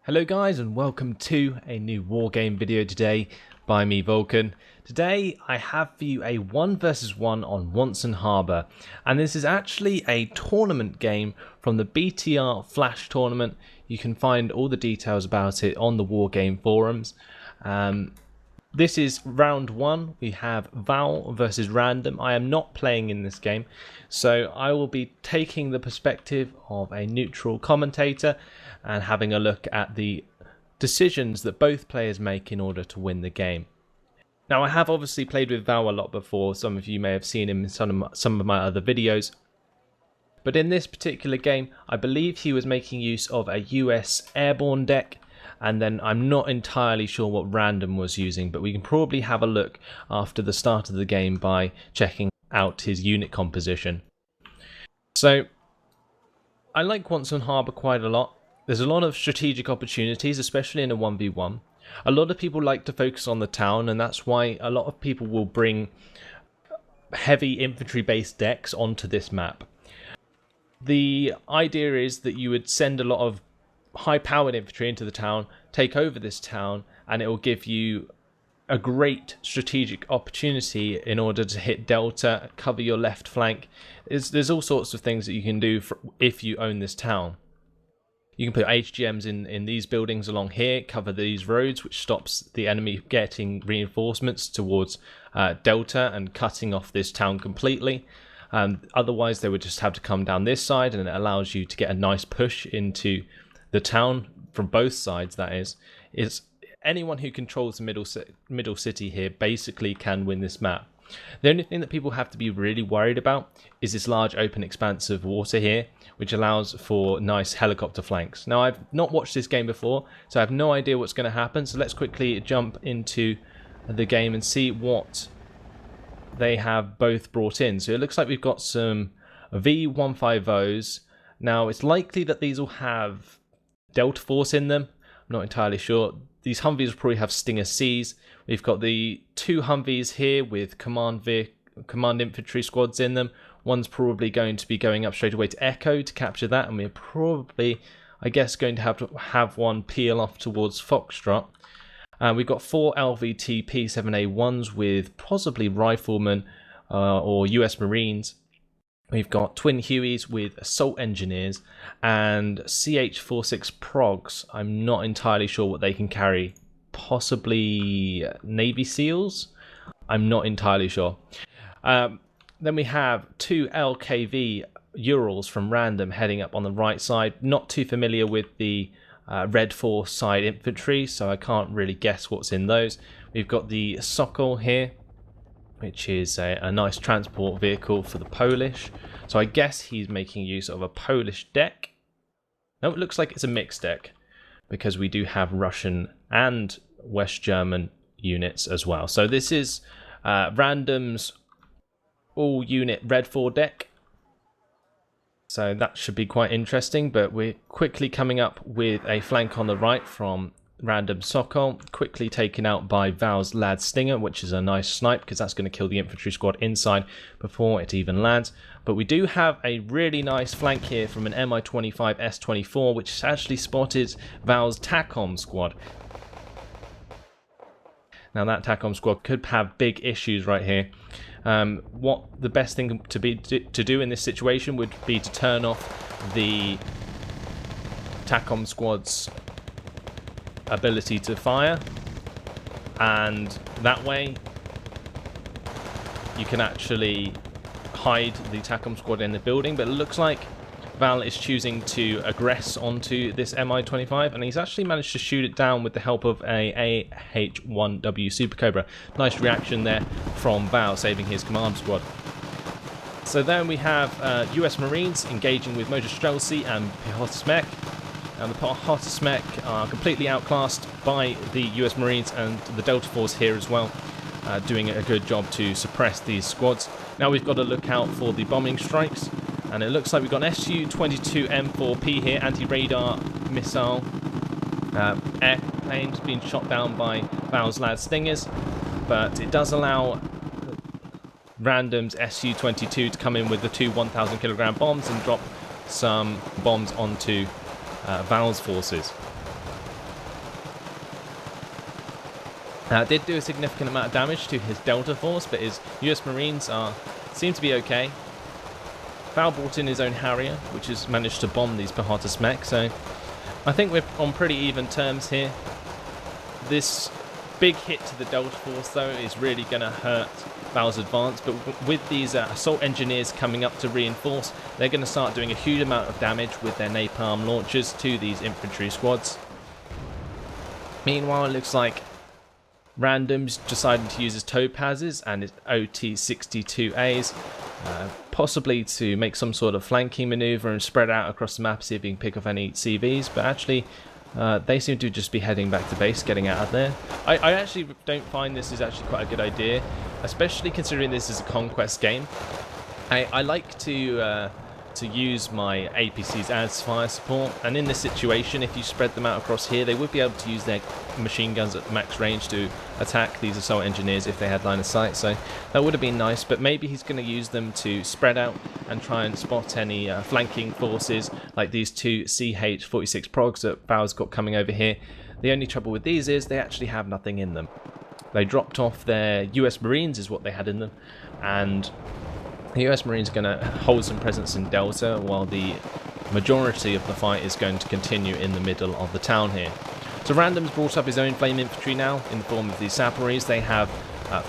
Hello guys, and welcome to a new Wargame video today by me, Vulcan. Today I have for you a 1 versus 1 on Wanson Harbour, and this is actually a tournament game from the BTR Flash tournament. You can find all the details about it on the Wargame forums. This is round 1. We have Val versus Random. I am not playing in this game, so I will be taking the perspective of a neutral commentator and having a look at the decisions that both players make in order to win the game. Now, I have obviously played with Val a lot before. Some of you may have seen him in some of my other videos. But in this particular game, I believe he was making use of a US airborne deck, and then I'm not entirely sure what Random was using, but we can probably have a look after the start of the game by checking out his unit composition. So, I like Wanson Harbour quite a lot. There's a lot of strategic opportunities, especially in a 1v1. A lot of people like to focus on the town, and that's why a lot of people will bring heavy infantry-based decks onto this map. The idea is that you would send a lot of high-powered infantry into the town, take over this town, and it will give you a great strategic opportunity in order to hit Delta, cover your left flank. There's all sorts of things that you can do if you own this town. You can put HGMs in these buildings along here, cover these roads, which stops the enemy getting reinforcements towards Delta and cutting off this town completely. Otherwise, they would just have to come down this side, and it allows you to get a nice push into the town from both sides. That is, anyone who controls the middle city here basically can win this map. The only thing that people have to be really worried about is this large open expanse of water here, which allows for nice helicopter flanks. Now, I've not watched this game before, so I have no idea what's going to happen. So let's quickly jump into the game and see what they have both brought in. So it looks like we've got some V150s. Now, it's likely that these will have Delta Force in them. I'm not entirely sure. These Humvees will probably have Stinger Cs. We've got the 2 Humvees here with command infantry squads in them. One's probably going to be going up straight away to Echo to capture that, and we're probably, I guess, going to have one peel off towards Foxtrot. We've got 4 LVT P7A1s with possibly riflemen or US Marines. We've got Twin Hueys with Assault Engineers and CH-46 Progs. I'm not entirely sure what they can carry. Possibly Navy SEALs? I'm not entirely sure. Then we have 2 LKV Urals from Random heading up on the right side. Not too familiar with the Red Force side infantry, so I can't really guess what's in those. We've got the Sokol here, which is a nice transport vehicle for the Polish. So I guess he's making use of a Polish deck. No, it looks like it's a mixed deck, because we do have Russian and West German units as well. So this is Random's all-unit Red 4 deck. So that should be quite interesting, but we're quickly coming up with a flank on the right from Random Sokol, quickly taken out by Val's Lad Stinger, which is a nice snipe because that's going to kill the infantry squad inside before it even lands. But we do have a really nice flank here from an Mi-25 S-24, which actually spotted Val's TACOM squad. Now that TACOM squad could have big issues right here. What the best thing to do in this situation would be to turn off the TACOM squad's ability to fire, and that way you can actually hide the TACOM squad in the building. But it looks like Val is choosing to aggress onto this Mi-25, and he's actually managed to shoot it down with the help of a AH-1W Super Cobra. Nice reaction there from Val, saving his command squad. So then we have US Marines engaging with Motor Strelcy and Piechotysmek. And the Piechotysmek are completely outclassed by the US Marines and the Delta Force here as well, doing a good job to suppress these squads. Now we've got to look out for the bombing strikes, and it looks like we've got an Su-22M4P here, anti-radar missile airplanes being shot down by Val's Lad Stingers, but it does allow Random's Su-22 to come in with the 2 1,000 kilogram bombs and drop some bombs onto Val's forces. Did do a significant amount of damage to his Delta Force, but his US Marines seem to be okay. Val brought in his own Harrier, which has managed to bomb these Pihatas mech, so I think we're on pretty even terms here. This big hit to the Delta Force, though, is really going to hurt Val's advance, but with these assault engineers coming up to reinforce, they're going to start doing a huge amount of damage with their napalm launchers to these infantry squads. Meanwhile, it looks like Random's decided to use his Topazes and his OT-62As, possibly to make some sort of flanking maneuver and spread out across the map, see if he can pick off any CVs, but actually they seem to just be heading back to base, getting out of there. I actually don't find this is actually quite a good idea, especially considering this is a conquest game. I like to use my APCs as fire support, and in this situation, if you spread them out across here, they would be able to use their machine guns at max range to attack these assault engineers if they had line of sight, so that would have been nice, but maybe he's going to use them to spread out and try and spot any flanking forces like these two CH-46 progs that Val's got coming over here. The only trouble with these is they actually have nothing in them. They dropped off their US Marines is what they had in them, and the US Marines are going to hold some presence in Delta, while the majority of the fight is going to continue in the middle of the town here. So Random's brought up his own flame infantry now in the form of these Saparis. They have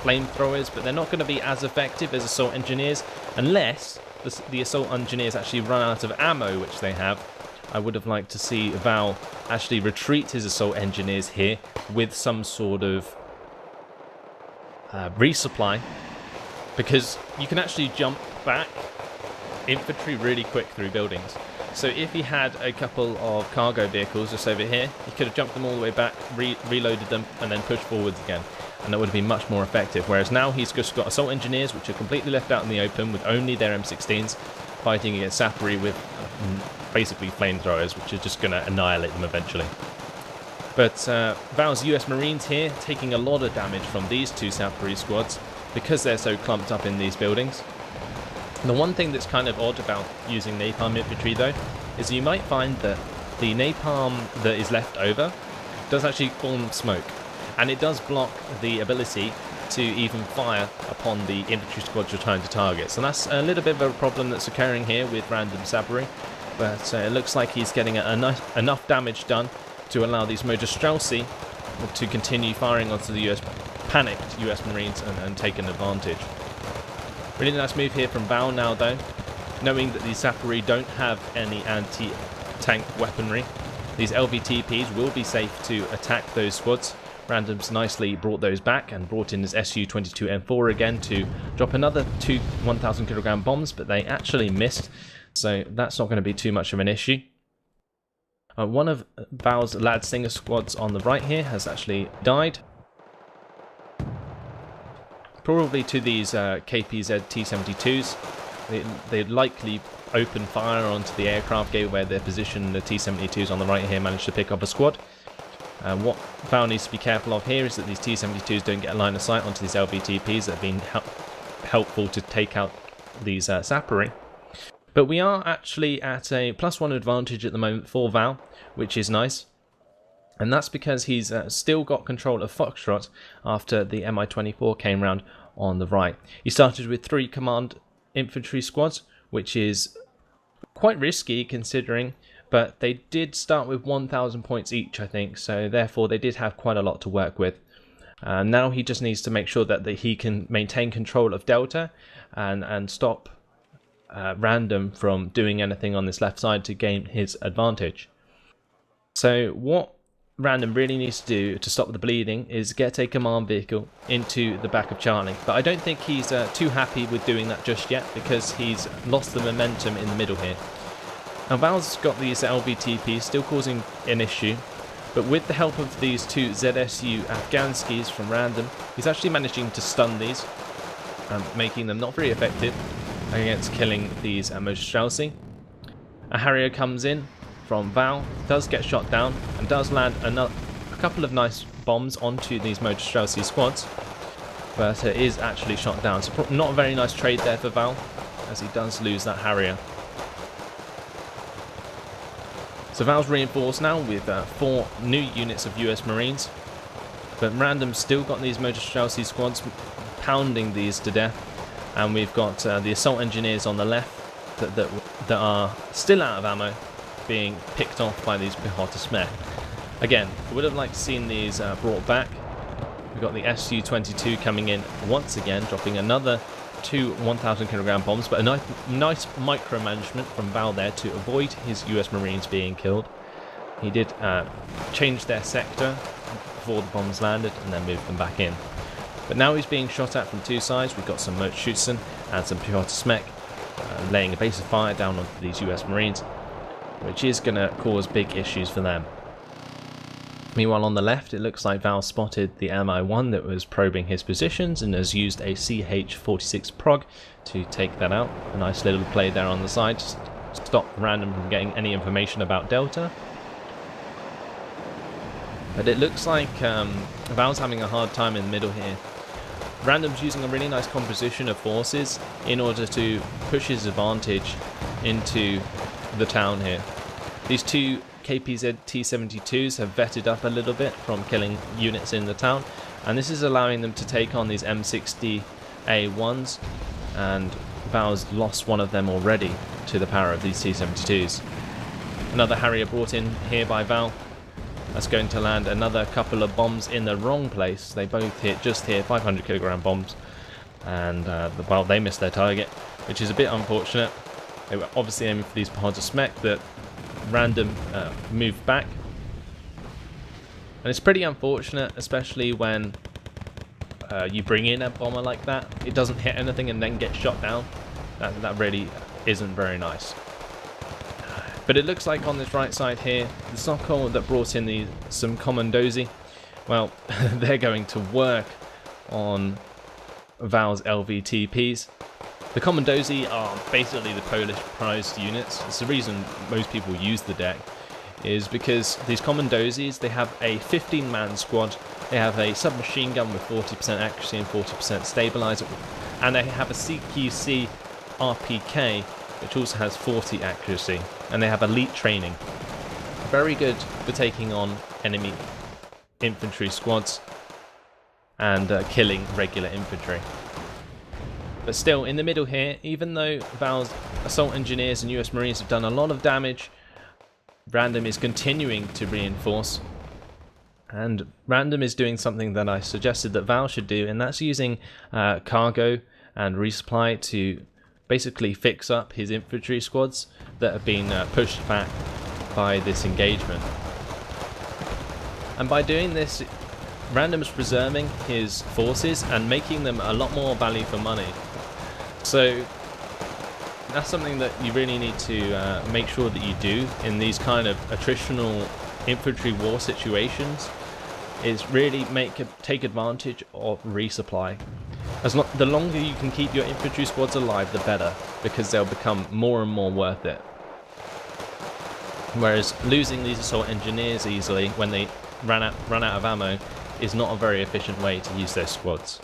flamethrowers, but they're not going to be as effective as assault engineers unless the assault engineers actually run out of ammo, which they have. I would have liked to see Val actually retreat his assault engineers here with some sort of resupply, because you can actually jump back infantry really quick through buildings. So if he had a couple of cargo vehicles just over here, he could have jumped them all the way back, reloaded them, and then pushed forwards again, and that would have been much more effective. Whereas now he's just got assault engineers, which are completely left out in the open with only their M16s, fighting against Sapari with basically flamethrowers, which are just going to annihilate them eventually. But Val's US Marines here taking a lot of damage from these two Sapari squads because they're so clumped up in these buildings. The one thing that's kind of odd about using napalm infantry, though, is you might find that the napalm that is left over does actually form smoke, and it does block the ability to even fire upon the infantry squads you're trying to target. So that's a little bit of a problem that's occurring here with Random Sabri, but it looks like he's getting enough damage done to allow these Mojostrelsi to continue firing onto the panicked US Marines and take an advantage. Really nice move here from Val now, though, knowing that these Sapari don't have any anti-tank weaponry. These LVTPs will be safe to attack those squads. Random's nicely brought those back and brought in his Su-22M4 again to drop another 2 1,000 kilogram bombs, but they actually missed, so that's not going to be too much of an issue. One of Val's Lad Singer squads on the right here has actually died. Probably to these KPZ T-72s. They likely open fire onto the aircraft gate where they're positioned. The T-72s on the right here managed to pick up a squad. What Val needs to be careful of here is that these T-72s don't get a line of sight onto these LVTPs that have been helpful to take out these Sapari. But we are actually at a +1 advantage at the moment for Val, which is nice. And that's because he's still got control of Foxtrot after the Mi-24 came round on the right. He started with 3 command infantry squads, which is quite risky considering, but they did start with 1,000 points each, I think, so therefore they did have quite a lot to work with. Now he just needs to make sure that he can maintain control of Delta and stop Random from doing anything on this left side to gain his advantage. So what Random really needs to do to stop the bleeding is get a command vehicle into the back of Charlie, but I don't think he's too happy with doing that just yet because he's lost the momentum in the middle here. Now Val's got these LVTPs still causing an issue, but with the help of these 2 ZSU Afghanskis from Random, he's actually managing to stun these, making them not very effective against killing these Mojostrelsi. A Harrier comes in from Val, does get shot down, and does land a couple of nice bombs onto these Mojostrelsi squads, but is actually shot down. So not a very nice trade there for Val, as he does lose that Harrier. So Val's reinforced now with 4 new units of US Marines. But Random's still got these Motor Chelsea squads pounding these to death, and we've got the assault engineers on the left that are still out of ammo, being picked off by these Pehota Smech. Again, I would have liked to seen these brought back. We've got the Su-22 coming in once again, dropping another 2 1,000 kilogram bombs, but a nice micromanagement from Val there to avoid his US Marines being killed. He did change their sector before the bombs landed and then moved them back in. But now he's being shot at from two sides. We've got some Motorschützen and some Pehota Smech laying a base of fire down onto these US Marines, which is going to cause big issues for them. Meanwhile, on the left, it looks like Val spotted the MI1 that was probing his positions and has used a CH-46 prog to take that out. A nice little play there on the side to stop Random from getting any information about Delta. But it looks like Val's having a hard time in the middle here. Random's using a really nice composition of forces in order to push his advantage into the town here. These two KPZ T-72s have vetted up a little bit from killing units in the town, and this is allowing them to take on these M60A1s, and Val's lost one of them already to the power of these T-72s. Another Harrier brought in here by Val. That's going to land another couple of bombs in the wrong place. They both hit just here, 500 kilogram bombs, and well, they missed their target, which is a bit unfortunate. They were obviously aiming for these Pehota Smech that Random moved back, and it's pretty unfortunate, especially when you bring in a bomber like that. It doesn't hit anything and then get shot down. That really isn't very nice. But it looks like on this right side here, the Sokol that brought in some Commandosi, well, they're going to work on Val's LVTPs. The Commandosi are basically the Polish prized units. It's the reason most people use the deck, is because these Commandosis, they have a 15-man squad, they have a submachine gun with 40% accuracy and 40% stabilizer, and they have a CQC RPK, which also has 40 accuracy, and they have elite training. Very good for taking on enemy infantry squads and killing regular infantry. But still, in the middle here, even though Val's assault engineers and US Marines have done a lot of damage, Random is continuing to reinforce. And Random is doing something that I suggested that Val should do, and that's using cargo and resupply to basically fix up his infantry squads that have been pushed back by this engagement. And by doing this, Random's preserving his forces and making them a lot more value for money. So that's something that you really need to make sure that you do in these kind of attritional infantry war situations, is really take advantage of resupply. The longer you can keep your infantry squads alive, the better, because they'll become more and more worth it. Whereas losing these assault engineers easily when they run out of ammo is not a very efficient way to use their squads.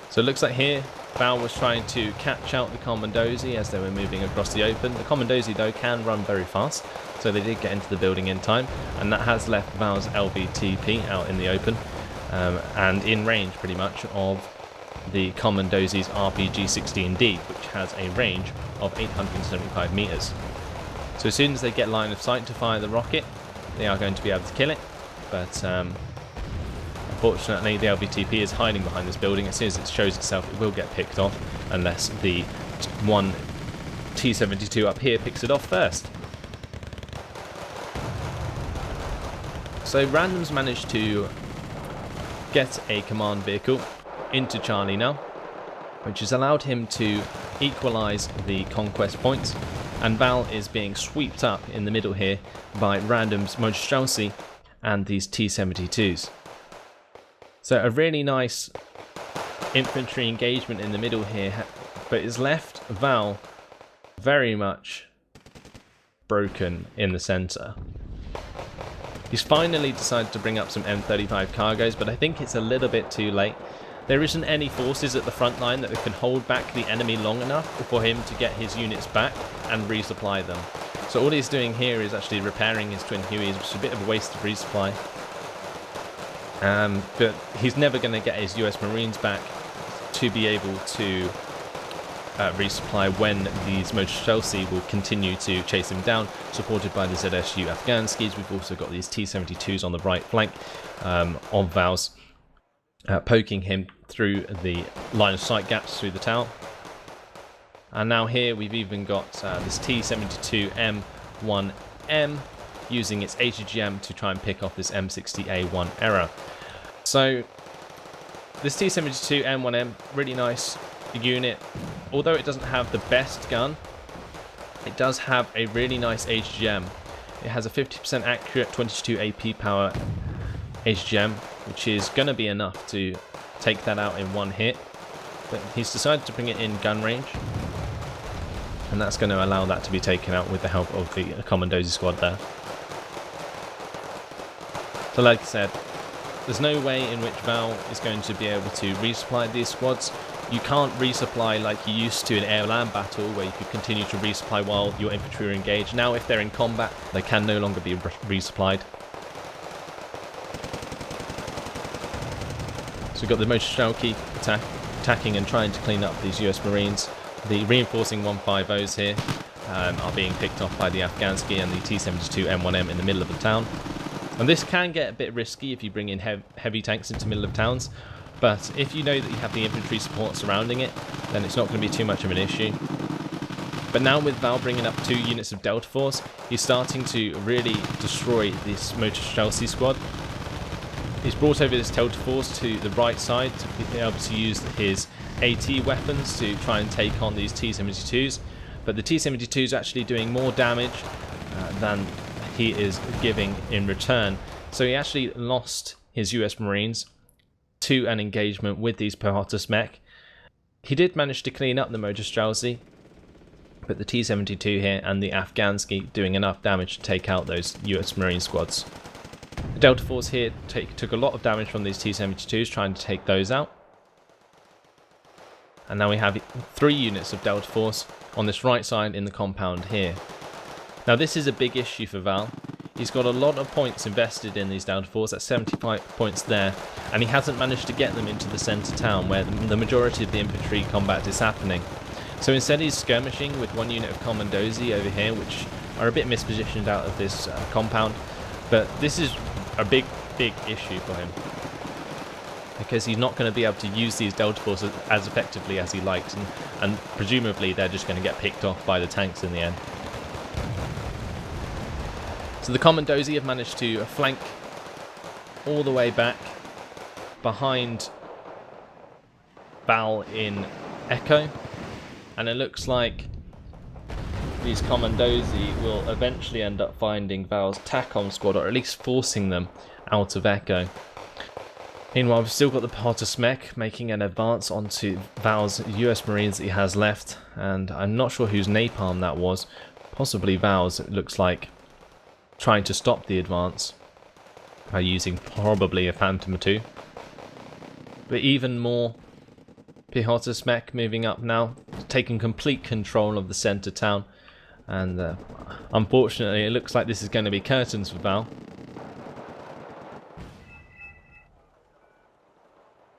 So it looks like here Val was trying to catch out the Commandosi as they were moving across the open. The Commandosi though can run very fast, so they did get into the building in time, and that has left Val's LVTP out in the open and in range pretty much of the Commandosi's RPG-16D, which has a range of 875 meters. So as soon as they get line of sight to fire the rocket, they are going to be able to kill it, but unfortunately the LVTP is hiding behind this building. As soon as it shows itself, it will get picked off, unless the one T-72 up here picks it off first. So Random's managed to get a command vehicle into Charlie now, which has allowed him to equalize the conquest points, and Val is being swept up in the middle here by Random's Motorschützen and these T-72s. So a really nice infantry engagement in the middle here, but it's left Val very much broken in the center. He's finally decided to bring up some M35 cargoes, but I think it's a little bit too late. There isn't any forces at the front line that can hold back the enemy long enough for him to get his units back and resupply them. So all he's doing here is actually repairing his twin Hueys, which is a bit of a waste of resupply. But he's never going to get his US Marines back to be able to resupply when these Motor Chelsea will continue to chase him down, supported by the ZSU Afghanskis. We've also got these T-72s on the right flank of Val's, poking him through the line of sight gaps through the town. And now here we've even got this T-72M1M using its ATGM to try and pick off this M60A1 error. So this T-72M1M, really nice unit. Although it doesn't have the best gun, it does have a really nice ATGM. It has a 50% accurate 22 AP power ATGM, which is going to be enough to take that out in one hit. But he's decided to bring it in gun range, and that's going to allow that to be taken out with the help of the Commandosi squad there. So like I said, there's no way in which Val is going to be able to resupply these squads. You can't resupply like you used to in air-land battle, where you could continue to resupply while your infantry are engaged. Now if they're in combat, they can no longer be resupplied. So we've got the Motor Chelsea attacking and trying to clean up these US Marines. The reinforcing 150s here are being picked off by the Afghansky and the T-72M1M in the middle of the town. And this can get a bit risky if you bring in heavy tanks into the middle of towns, but if you know that you have the infantry support surrounding it, then it's not going to be too much of an issue. But now with Val bringing up 2 units of Delta Force, he's starting to really destroy this Motor Chelsea squad. He's brought over this Delta Force to the right side to be able to use his AT weapons to try and take on these T-72s, but the T-72 is actually doing more damage than he is giving in return. So he actually lost his US Marines to an engagement with these Pihotas mech. He did manage to clean up the Motor Chelsea, but the T-72 here and the Afghansky doing enough damage to take out those US Marine squads. The Delta Force here took a lot of damage from these T-72s, trying to take those out. And now we have 3 units of Delta Force on this right side in the compound here. Now this is a big issue for Val. He's got a lot of points invested in these Delta Force, that's 75 points there, and he hasn't managed to get them into the centre town where the majority of the infantry combat is happening. So instead he's skirmishing with 1 unit of Commandosi over here, which are a bit mispositioned out of this compound, but this is a big issue for him, because he's not going to be able to use these Delta Forces as effectively as he likes, and presumably they're just going to get picked off by the tanks in the end. So the Commandosi have managed to flank all the way back behind Val in Echo, and it looks like these Commandosi will eventually end up finding Val's TACOM squad, or at least forcing them out of Echo. Meanwhile, we've still got the Pihotas mech making an advance onto Val's US Marines that he has left, and I'm not sure whose napalm that was. Possibly Val's, it looks like, trying to stop the advance by using probably a Phantom 2. But even more Pihotas mech moving up now, taking complete control of the centre town, and unfortunately it looks like this is going to be curtains for Val.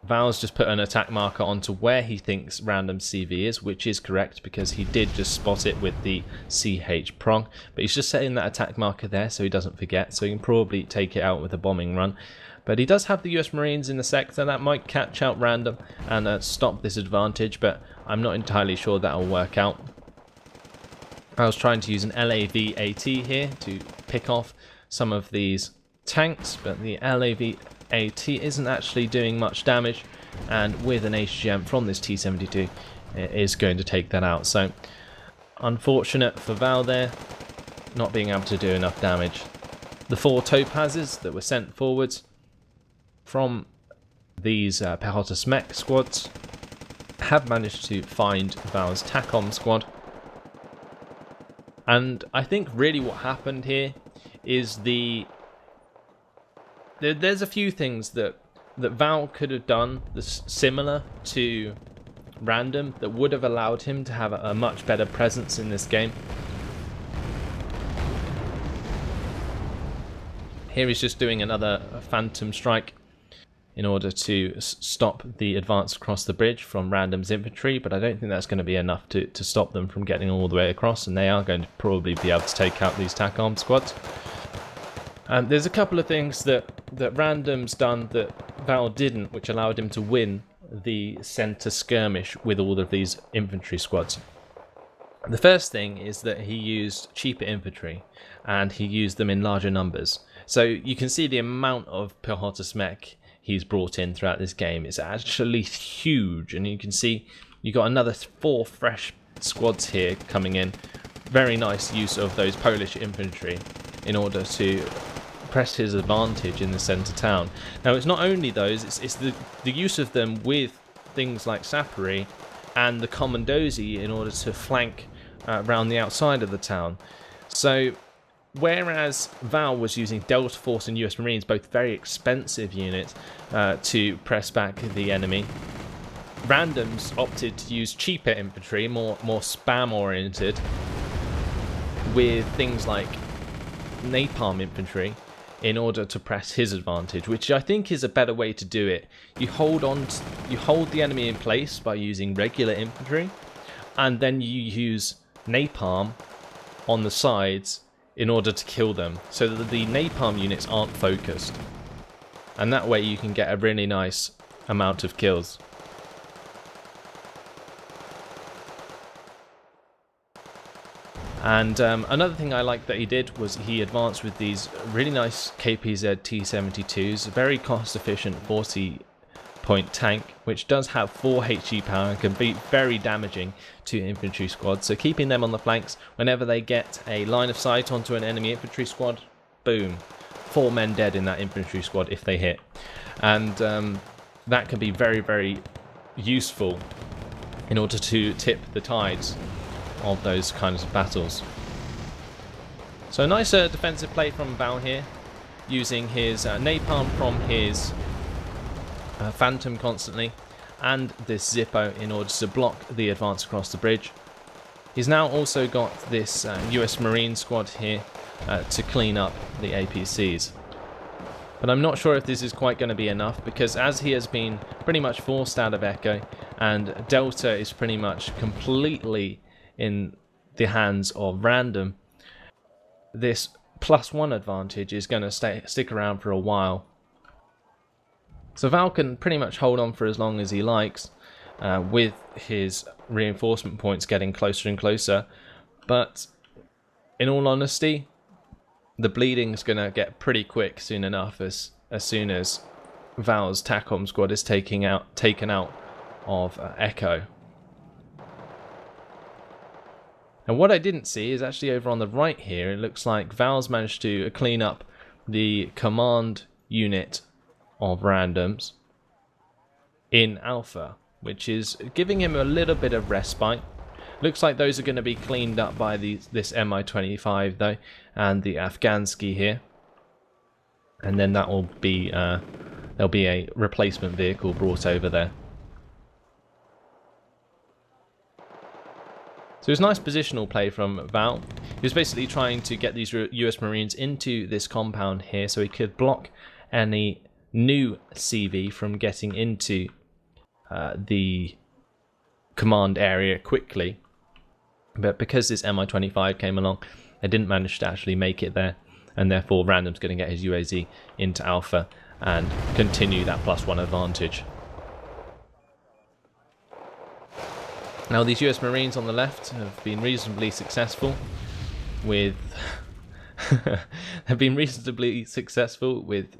Val's just put an attack marker onto where he thinks random CV is, which is correct because he did just spot it with the CH prong, but he's just setting that attack marker there so he doesn't forget, so he can probably take it out with a bombing run. But he does have the US Marines in the sector that might catch out random and stop this advantage, but I'm not entirely sure that will work out. I was trying to use an LAV AT here to pick off some of these tanks, but the LAV AT isn't actually doing much damage, and with an HGM from this T-72 it is going to take that out. So unfortunate for Val there, not being able to do enough damage. The 4 Topazes that were sent forwards from these Pihotas mech squads have managed to find Val's TACOM squad, and I think really what happened here is there's a few things that that Val could have done this similar to Random that would have allowed him to have a much better presence in this game. Here he's just doing another Phantom Strike in order to stop the advance across the bridge from Random's infantry, but I don't think that's going to be enough to stop them from getting all the way across, and they are going to probably be able to take out these tack arm squads. There's a couple of things that Random's done that Val didn't, which allowed him to win the centre skirmish with all of these infantry squads. The first thing is that he used cheaper infantry, and he used them in larger numbers. So you can see the amount of Piechota mech he's brought in throughout this game. It's actually huge, and you can see you got another 4 fresh squads here coming in. Very nice use of those Polish infantry in order to press his advantage in the centre town. Now it's not only those, it's the use of them with things like Sapori and the Commandosi in order to flank around the outside of the town. So whereas Val was using Delta Force and US Marines, both very expensive units, to press back the enemy, Randoms opted to use cheaper infantry, more spam oriented, with things like napalm infantry in order to press his advantage, which I think is a better way to do it. You hold the enemy in place by using regular infantry, and then you use napalm on the sides in order to kill them, so that the napalm units aren't focused, and that way you can get a really nice amount of kills. And another thing I liked that he did was he advanced with these really nice KPZ T-72s, a very cost efficient 40-point tank, which does have 4 HE power and can be very damaging to infantry squads. So keeping them on the flanks, whenever they get a line of sight onto an enemy infantry squad, boom, 4 men dead in that infantry squad if they hit. And that can be very, very useful in order to tip the tides of those kinds of battles. So a nice defensive play from Val here, using his napalm from his Phantom constantly, and this Zippo in order to block the advance across the bridge. He's now also got this US Marine squad here to clean up the APCs. But I'm not sure if this is quite going to be enough, because as he has been pretty much forced out of Echo, and Delta is pretty much completely in the hands of Random, this +1 advantage is going to stick around for a while. So Val can pretty much hold on for as long as he likes, with his reinforcement points getting closer and closer, but in all honesty, the bleeding's going to get pretty quick soon enough, as soon as Val's TACOM squad is taken out of Echo. And what I didn't see is actually over on the right here, it looks like Val's managed to clean up the command unit of Randoms in Alpha, which is giving him a little bit of respite. Looks like those are going to be cleaned up by this Mi-25 though, and the Afghansky here. And then that will be, there'll be a replacement vehicle brought over there. So it was nice positional play from Val. He was basically trying to get these US Marines into this compound here so he could block any new CV from getting into the command area quickly. But because this Mi-25 came along, they didn't manage to actually make it there, and therefore Random's going to get his UAZ into Alpha and continue that +1 advantage. Now these US Marines on the left have been reasonably successful with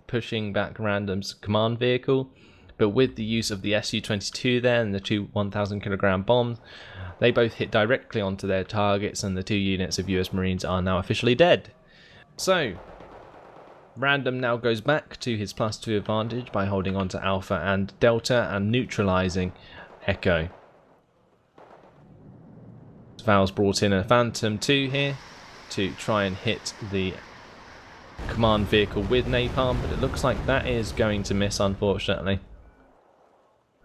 pushing back Random's command vehicle, but with the use of the Su-22 there and the 2 1,000-kilogram bombs, they both hit directly onto their targets, and the 2 units of US Marines are now officially dead. So Random now goes back to his +2 advantage by holding on to Alpha and Delta and neutralizing Echo. Val's brought in a Phantom 2 here to try and hit the command vehicle with napalm, but it looks like that is going to miss, unfortunately.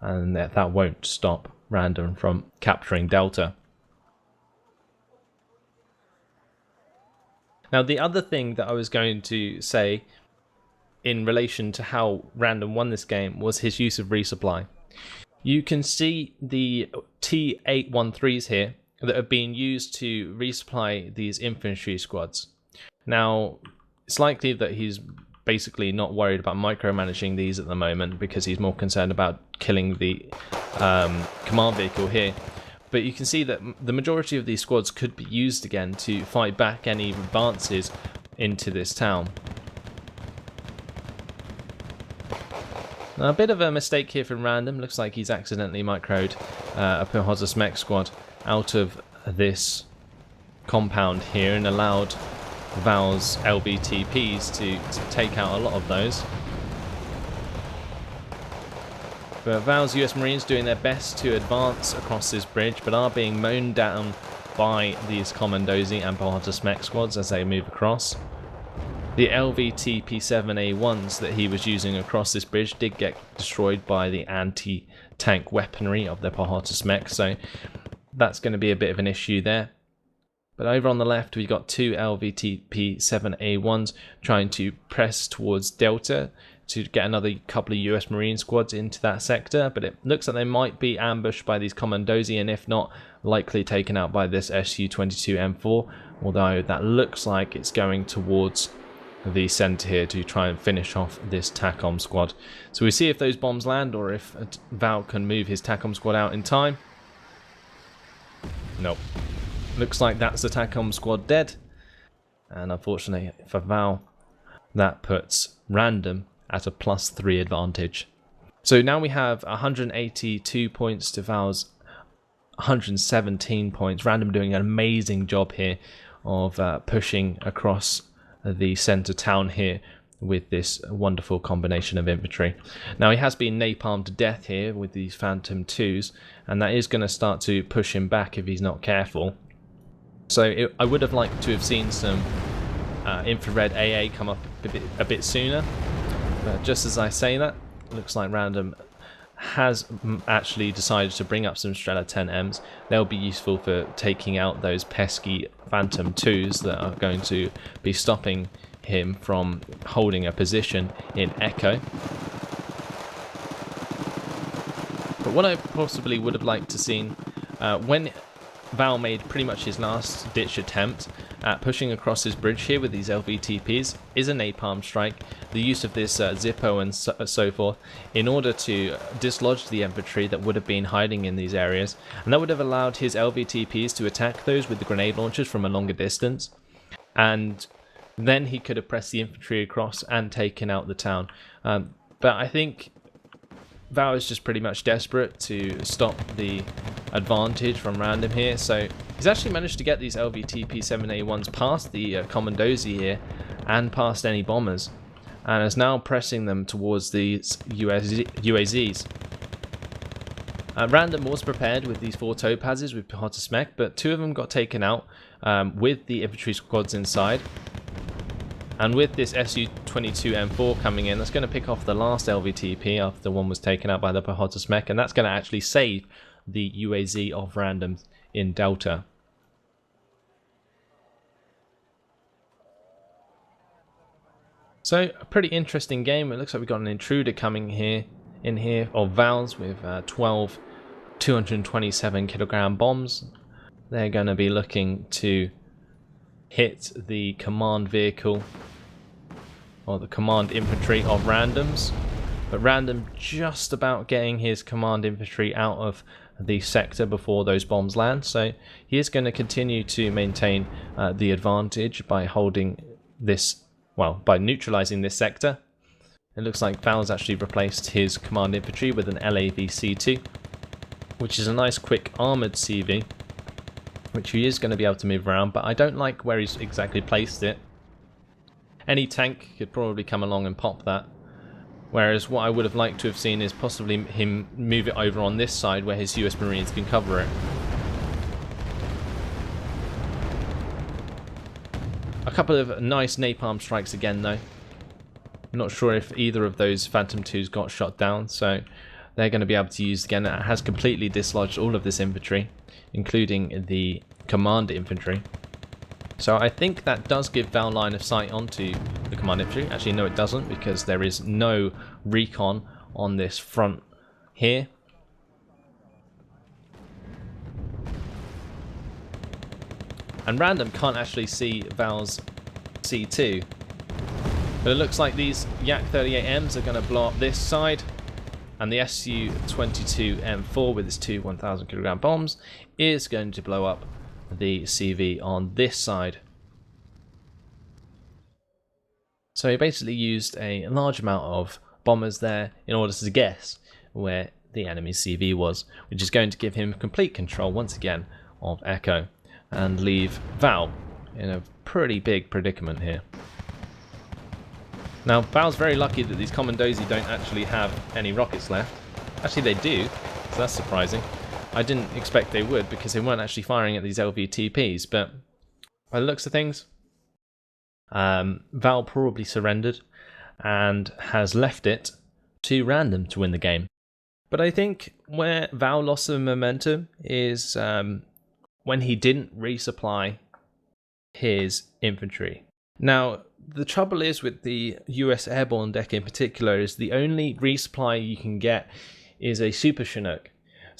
And that won't stop Random from capturing Delta. Now, the other thing that I was going to say in relation to how Random won this game was his use of resupply. You can see the T813s here that are being used to resupply these infantry squads. Now, it's likely that he's basically not worried about micromanaging these at the moment because he's more concerned about killing the command vehicle here. But you can see that the majority of these squads could be used again to fight back any advances into this town. Now, a bit of a mistake here from Random. Looks like he's accidentally microed a Pehozas mech squad out of this compound here and allowed Val's LVTPs to take out a lot of those. But Val's US Marines doing their best to advance across this bridge, but are being mown down by these Commandosi and Pehozas mech squads as they move across. The LVTP-7A1s that he was using across this bridge did get destroyed by the anti-tank weaponry of the Pehozas mech, so that's going to be a bit of an issue there. But over on the left, we've got two LVTP-7A1s trying to press towards Delta to get another couple of US Marine squads into that sector, but it looks like they might be ambushed by these Commandosi, and if not, likely taken out by this Su-22M4, although that looks like it's going towards the centre here to try and finish off this TACOM squad. So we see if those bombs land or if Val can move his TACOM squad out in time. Nope. Looks like that's the TACOM squad dead. And unfortunately for Val, that puts Random at a +3 advantage. So now we have 182 points to Val's 117 points. Random doing an amazing job here of pushing across the centre town here with this wonderful combination of infantry. Now he has been napalmed to death here with these Phantom 2s, and that is going to start to push him back if he's not careful. So I would have liked to have seen some infrared AA come up a bit sooner, but just as I say that, it looks like Random has actually decided to bring up some Strela 10Ms. They'll be useful for taking out those pesky Phantom 2s that are going to be stopping him from holding a position in Echo. But what I possibly would have liked to seen when Val made pretty much his last ditch attempt at pushing across his bridge here with these LVTPs is a napalm strike, the use of this Zippo and so forth in order to dislodge the infantry that would have been hiding in these areas, and that would have allowed his LVTPs to attack those with the grenade launchers from a longer distance, and then he could have pressed the infantry across and taken out the town. But I think Val is just pretty much desperate to stop the advantage from Random here, so he's actually managed to get these LVTP-7A1s past the Commandosi here and past any bombers, and is now pressing them towards these UAZs. Random was prepared with these 4 topazes with Pehozas mech, but 2 of them got taken out with the infantry squads inside. And with this Su-22M4 coming in, that's going to pick off the last LVTP after one was taken out by the Pehozas mech, and that's going to actually save the UAZ of Random in Delta. So, a pretty interesting game. It looks like we've got an intruder coming in here of Val's with 12 227 kilogram bombs. They're going to be looking to hit the command vehicle or the command infantry of Random's, but Random just about getting his command infantry out of the sector before those bombs land, so he is going to continue to maintain the advantage by holding this, well, by neutralizing this sector. It looks like Val's actually replaced his command infantry with an LAV-C2, which is a nice quick armoured CV, which he is going to be able to move around, but I don't like where he's exactly placed it. Any tank could probably come along and pop that, whereas what I would have liked to have seen is possibly him move it over on this side where his US Marines can cover it. I couple of nice napalm strikes again though. I'm not sure if either of those Phantom 2s got shot down, so they're going to be able to use again. It has completely dislodged all of this infantry, including the command infantry. So I think that does give Val line of sight onto the command infantry. Actually, no, it doesn't, because there is no recon on this front here. And Random can't actually see Val's C2. But it looks like these Yak 38Ms are going to blow up this side. And the Su-22M4 with its two 1,000 kilogram bombs is going to blow up the CV on this side. So he basically used a large amount of bombers there in order to guess where the enemy's CV was, which is going to give him complete control once again of Echo and leave Val in a pretty big predicament here. Now, Val's very lucky that these Commandosi don't actually have any rockets left. Actually, they do, so that's surprising. I didn't expect they would, because they weren't actually firing at these LVTPs, but by the looks of things, Val probably surrendered and has left it to Random to win the game. But I think where Val lost some momentum is when he didn't resupply his infantry. Now, the trouble is with the US airborne deck in particular is the only resupply you can get is a Super Chinook.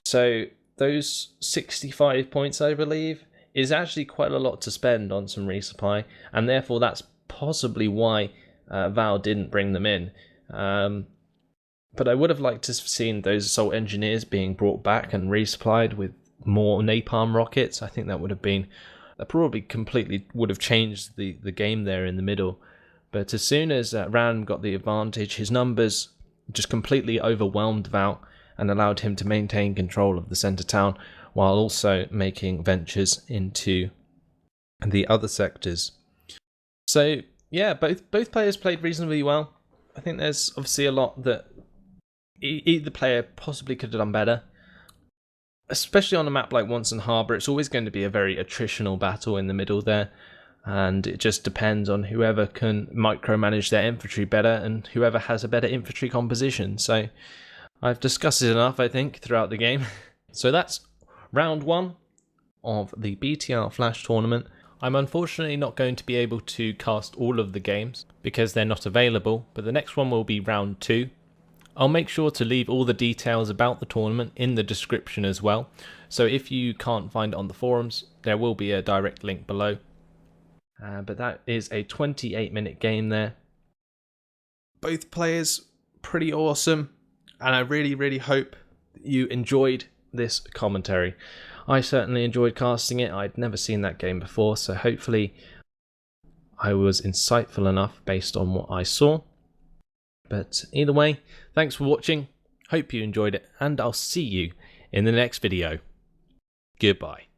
So those 65 points, I believe, is actually quite a lot to spend on some resupply, and therefore that's possibly why Val didn't bring them in. But I would have liked to have seen those assault engineers being brought back and resupplied with more napalm rockets. I think that would have been... that probably completely would have changed the game there in the middle. But as soon as Random got the advantage, his numbers just completely overwhelmed Val and allowed him to maintain control of the centre town while also making ventures into the other sectors. So yeah, both players played reasonably well. I think there's obviously a lot that either player possibly could have done better. Especially on a map like Onsen Harbour, it's always going to be a very attritional battle in the middle there, and it just depends on whoever can micromanage their infantry better and whoever has a better infantry composition. So I've discussed it enough, I think, throughout the game. So that's round one of the BTR Flash tournament. I'm unfortunately not going to be able to cast all of the games because they're not available, but the next one will be round two. I'll make sure to leave all the details about the tournament in the description as well, so if you can't find it on the forums, there will be a direct link below. But that is a 28-minute game there. Both players pretty awesome, and I really hope you enjoyed this commentary. I certainly enjoyed casting it. I'd never seen that game before, so hopefully I was insightful enough based on what I saw. But either way, thanks for watching, hope you enjoyed it, and I'll see you in the next video. Goodbye.